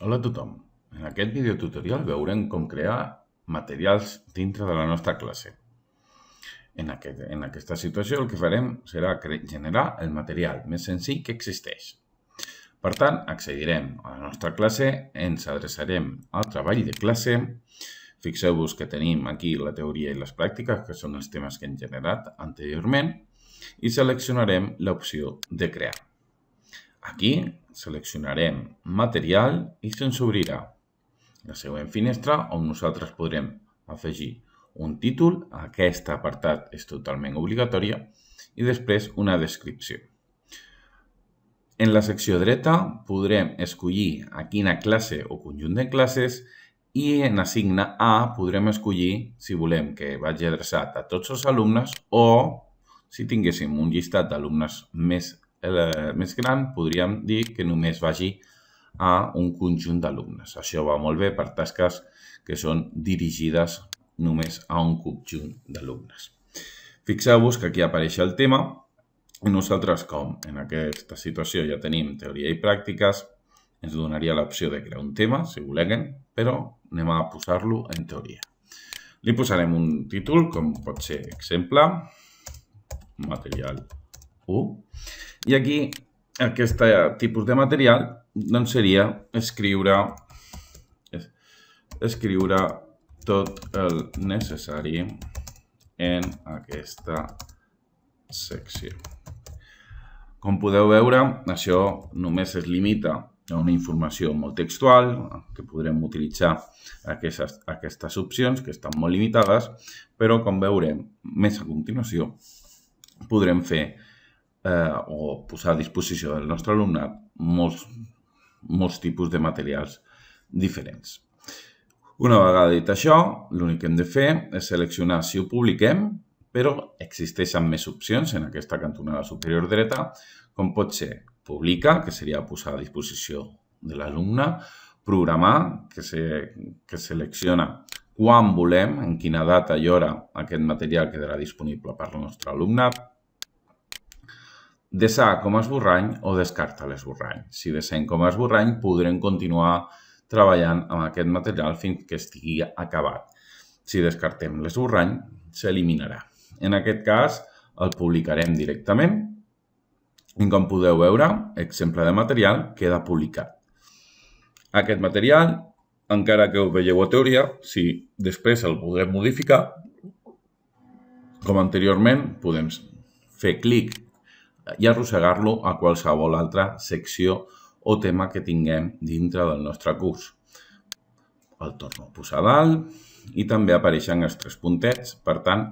Hola a tothom. En aquest videotutorial veurem com crear materials dintre de la nostra classe. En aquesta situació el que farem serà generar el material més senzill que existeix. Per tant, accedirem a la nostra classe, ens adreçarem al treball de classe. Fixeu-vos que tenim aquí la teoria i les pràctiques, que són els temes que hem generat anteriorment, i seleccionarem l'opció de crear. Aquí seleccionarem material i se'ns obrirà la següent finestra on nosaltres podrem afegir un títol, aquest apartat és totalment obligatòria, i després una descripció. En la secció dreta podrem escollir a quina classe o conjunt de classes i en assigna A podrem escollir si volem que vagi adreçat a tots els alumnes o si tinguéssim un llistat d'alumnes més gran, podríem dir que només vagi a un conjunt d'alumnes. Això va molt bé per tasques que són dirigides només a un conjunt d'alumnes. Fixeu-vos que aquí apareix el tema i nosaltres, com en aquesta situació ja tenim teoria i pràctiques, ens donaria l'opció de crear un tema, si volem, però anem a posar-lo en teoria. Li posarem un títol, com pot ser exemple, material 1, i aquí aquest tipus de material doncs seria escriure tot el necessari en aquesta secció. Com podeu veure, això només es limita a una informació molt textual, que podrem utilitzar aquestes opcions, que estan molt limitades, però com veurem més a continuació, podrem fer o posar a disposició del nostre alumnat molts tipus de materials diferents. Una vegada dit això, l'únic que hem de fer és seleccionar si ho publiquem, però existeixen més opcions en aquesta cantonada superior dreta, com pot ser publicar, que seria posar a disposició de l'alumne, programar, que selecciona quan volem, en quina data i hora aquest material quedarà disponible per al nostre alumnat, deixar com a esborrany o descartar l'esborrany. Si deixem com a esborrany, podrem continuar treballant amb aquest material fins que estigui acabat. Si descartem l'esborrany, s'eliminarà. En aquest cas, el publicarem directament i com podeu veure, exemple de material queda publicat. Aquest material, encara que ho veieu a teoria, si després el podem modificar, com anteriorment, podem fer clic i arrossegar-lo a qualsevol altra secció o tema que tinguem dintre del nostre curs. El torno a posar a dalt i també apareixen els 3 puntets. Per tant,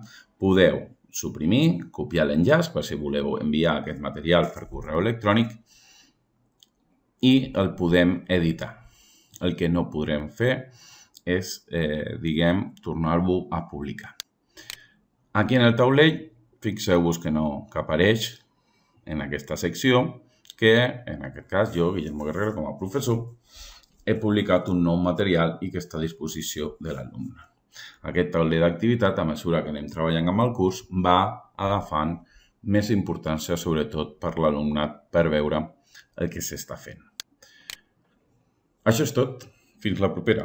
podeu suprimir, copiar l'enllaç per si voleu enviar aquest material per correu electrònic i el podem editar. El que no podrem fer és, tornar-lo a publicar. Aquí en el taulell, fixeu-vos que apareix en aquesta secció que, en aquest cas, jo, Guillermo Guerrero, com a professor, he publicat un nou material i que està a disposició de l'alumne. Aquest tauler d'activitat, a mesura que anem treballant amb el curs, va agafant més importància, sobretot per l'alumnat, per veure el que s'està fent. Això és tot. Fins la propera.